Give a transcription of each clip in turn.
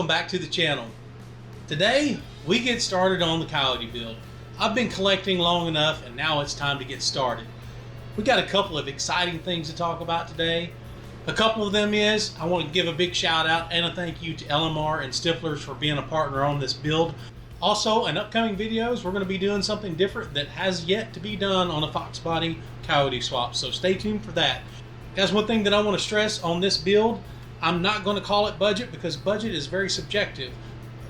back to the channel. Today we get started on the Coyote build. I've been collecting long enough and now it's time to get started. We got a couple of exciting things to talk about today. A couple of them is I want to give a big shout out and a thank you to LMR and Stiflers for being a partner on this build. Also, in upcoming videos we're going to be doing something different that has yet to be done on a Foxbody Coyote swap, so stay tuned for that. Guys, one thing that I want to stress on this build, I'm not going to call it budget because budget is very subjective.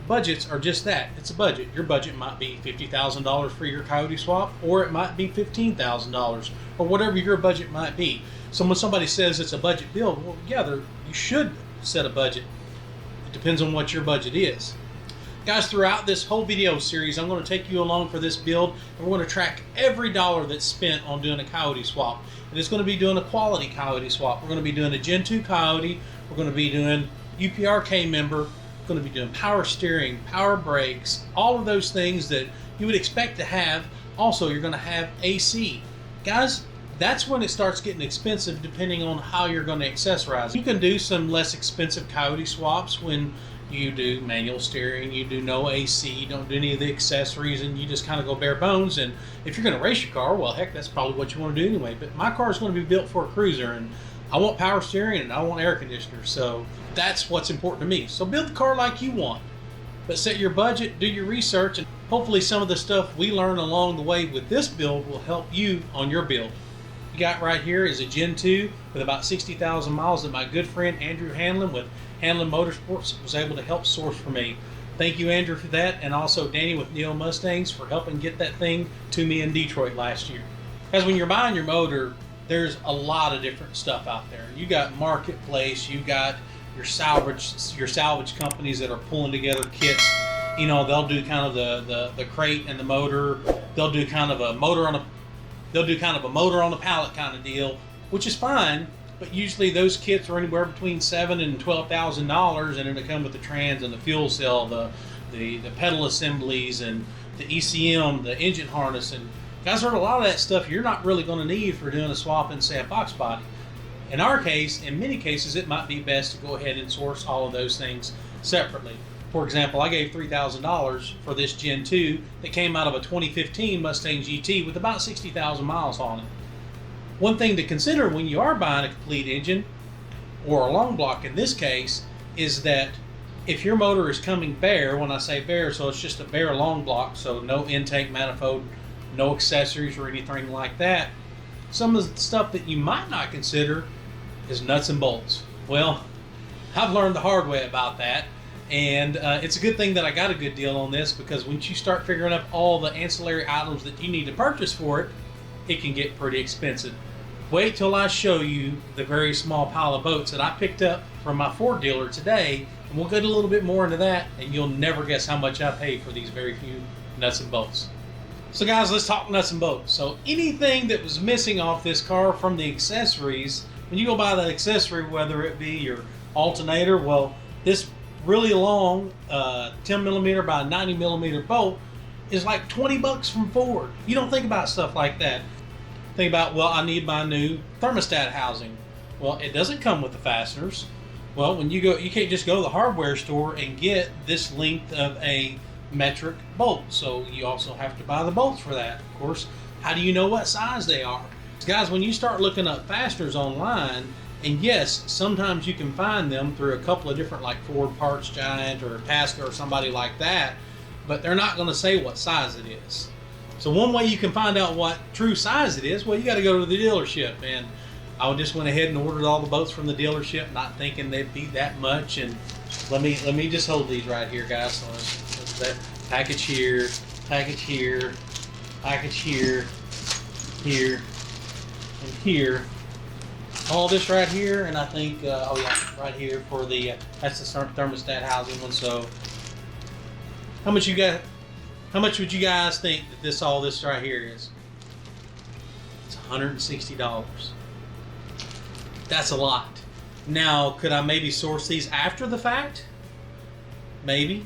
Budgets are just that, it's a budget. Your budget might be $50,000 for your Coyote swap, or it might be $15,000, or whatever your budget might be. So when somebody says it's a budget build, well, yeah, you should set a budget. It depends on what your budget is. Guys, throughout this whole video series, I'm going to take you along for this build, and we're going to track every dollar that's spent on doing a Coyote swap. And it's going to be doing a quality Coyote swap. We're going to be doing a Gen 2 Coyote. We're going to be doing UPRK member. We're going to be doing power steering, power brakes, all of those things that you would expect to have. Also, you're going to have AC. Guys, that's when it starts getting expensive depending on how you're going to accessorize. You can do some less expensive Coyote swaps when you do manual steering, you do no AC, you don't do any of the accessories, and you just kind of go bare bones. And if you're going to race your car, well, heck, that's probably what you want to do anyway. But my car is going to be built for a cruiser, and I want power steering and I want air conditioners, so that's what's important to me. So build the car like you want, but set your budget, do your research, and hopefully some of the stuff we learn along the way with this build will help you on your build. You got right here is a Gen 2 with about 60,000 miles that my good friend Andrew Hanlon with Hanlon Motorsports was able to help source for me. Thank you, Andrew, for that, and also Danny with Neo Mustangs for helping get that thing to me in Detroit last year. Because when you're buying your motor, there's a lot of different stuff out there. You got Marketplace, you got your salvage companies that are pulling together kits. You know, they'll do kind of the crate and the motor. They'll do kind of a motor on a pallet kind of deal, which is fine. But usually those kits are anywhere between $7,000 and $12,000, and it'll come with the trans and the fuel cell, the pedal assemblies, and the ECM, the engine harness. And guys, there's a lot of that stuff you're not really going to need for doing a swap in, say, a Foxbody. In our case, in many cases, it might be best to go ahead and source all of those things separately. For example, I gave $3,000 for this Gen 2 that came out of a 2015 Mustang GT with about 60,000 miles on it. One thing to consider when you are buying a complete engine, or a long block in this case, is that if your motor is coming bare, when I say bare, so it's just a bare long block, so no intake manifold, no accessories or anything like that, some of the stuff that you might not consider is nuts and bolts. Well, I've learned the hard way about that, and it's a good thing that I got a good deal on this, because once you start figuring up all the ancillary items that you need to purchase for it, it can get pretty expensive. Wait till I show you the very small pile of boats that I picked up from my Ford dealer today, and we'll get a little bit more into that, and you'll never guess how much I paid for these very few nuts and bolts. So guys, let's talk nuts and bolts. So anything that was missing off this car from the accessories, when you go buy that accessory, whether it be your alternator, well, this really long 10mm by 90mm bolt is like 20 bucks from Ford. You don't think about stuff like that. Think about, well, I need my new thermostat housing. Well, it doesn't come with the fasteners. Well, when you go, you can't just go to the hardware store and get this length of a metric bolt. So you also have to buy the bolts for that. Of course, how do you know what size they are? Guys, when you start looking up fasteners online, and yes, sometimes you can find them through a couple of different, like Ford Parts Giant or Tasca or somebody like that, but they're not going to say what size it is. So one way you can find out what true size it is, well, you got to go to the dealership. And I just went ahead and ordered all the boats from the dealership, not thinking they'd be that much. And let me just hold these right here, guys. So let's that package here, package here, package here, here, and here. All this right here, and I think, oh yeah, right here for the that's the thermostat housing one. So how much you got? How much would you guys think that all this right here is? It's $160. That's a lot. Now, could I maybe source these after the fact? Maybe.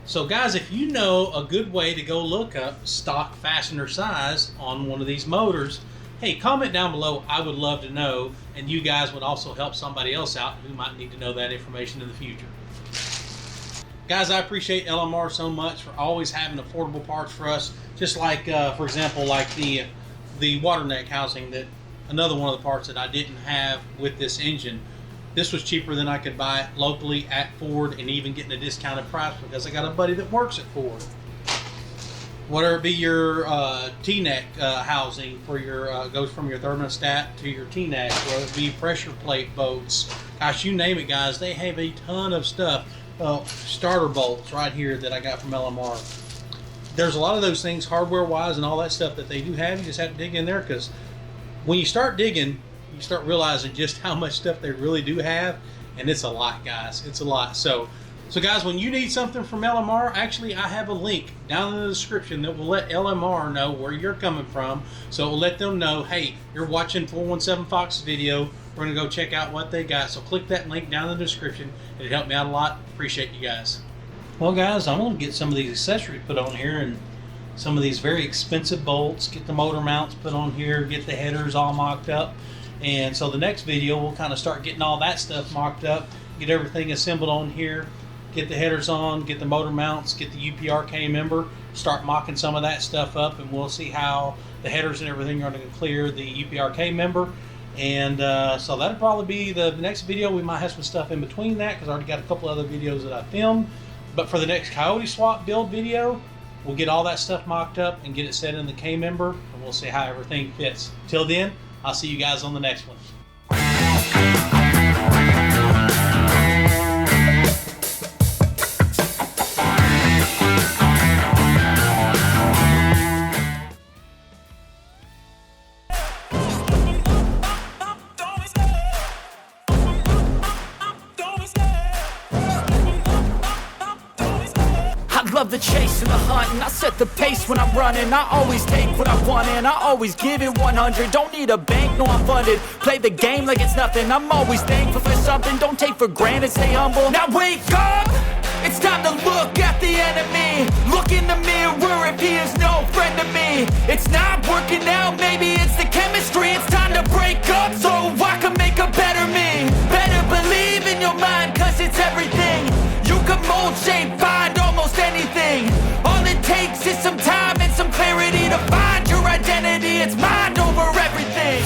So guys, if you know a good way to go look up stock fastener size on one of these motors, hey, comment down below. I would love to know, and you guys would also help somebody else out who might need to know that information in the future. Guys, I appreciate LMR so much for always having affordable parts for us. Just like, for example, like the water neck housing, that another one of the parts that I didn't have with this engine. This was cheaper than I could buy it locally at Ford, and even getting a discounted price because I got a buddy that works at Ford. Whether it be your T-neck housing for your goes from your thermostat to your T-neck, whether it be pressure plate bolts, gosh, you name it, guys. They have a ton of stuff. Starter bolts right here that I got from LMR. There's a lot of those things hardware-wise and all that stuff that they do have. You just have to dig in there, because when you start digging, you start realizing just how much stuff they really do have, and it's a lot, guys. It's a lot. So guys, when you need something from LMR, actually I have a link down in the description that will let LMR know where you're coming from. So it will let them know, hey, you're watching 417 Fox's video. We're going to go check out what they got. So click that link down in the description. It'll help me out a lot. Appreciate you guys. Well, guys, I'm going to get some of these accessories put on here, and some of these very expensive bolts, get the motor mounts put on here, get the headers all mocked up. And so the next video, we'll kind of start getting all that stuff mocked up, get everything assembled on here, get the headers on, get the motor mounts, get the UPRK member, start mocking some of that stuff up, and we'll see how the headers and everything are going to clear the UPRK member. And so that'll probably be the next video. We might have some stuff in between that, because I already got a couple other videos that I filmed. But for the next Coyote Swap build video, we'll get all that stuff mocked up and get it set in the K member, and we'll see how everything fits. Till then, I'll see you guys on the next one. I love the chase and the hunt, and I set the pace when I'm running. I always take what I want and I always give it 100. Don't need a bank, no, I'm funded. Play the game like it's nothing. I'm always thankful for something. Don't take for granted, stay humble. Now wake up, it's time to look at the enemy. Look in the mirror if he is no friend to me. It's not working out, maybe it's the chemistry. It's time to break up so I can make a better me. Better believe in your mind, cause it's everything. You can mold, shape, find almost anything. All it takes is some time and some clarity to find your identity. It's mind over everything.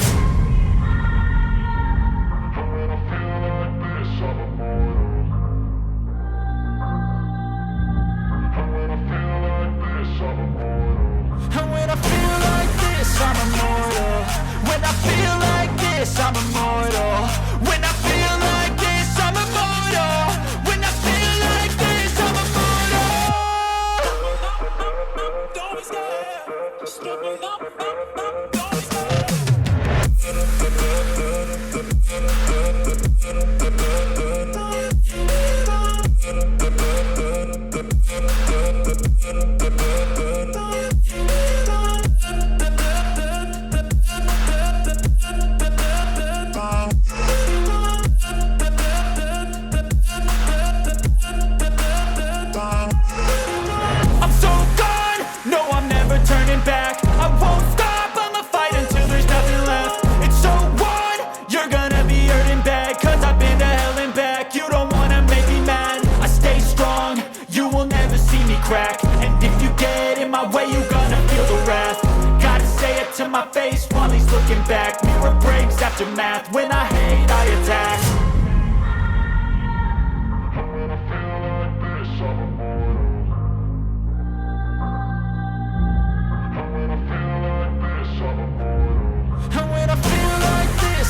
And when I feel like this, I'm immortal. When I feel like this, I'm immortal. When I feel like this, I'm immortal. When I feel like this, I'm immortal. Don't be scared. Just give me up. Don't be back. I won't stop, I'ma fight until there's nothing left. It's so what? You're gonna be hurting bad, cause I've been to hell and back. You don't wanna make me mad, I stay strong. You will never see me crack. And if you get in my way, you're gonna feel the wrath. Gotta say it to my face while he's looking back. Mirror breaks after math. When I hate, I attack.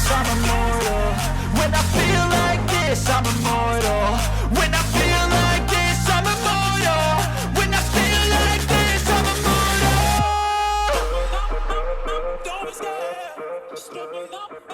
I'm immortal. When I feel like this, I'm immortal. When I feel like this, I'm immortal. When I feel like this, I'm immortal. Don't be scared. Just give me up.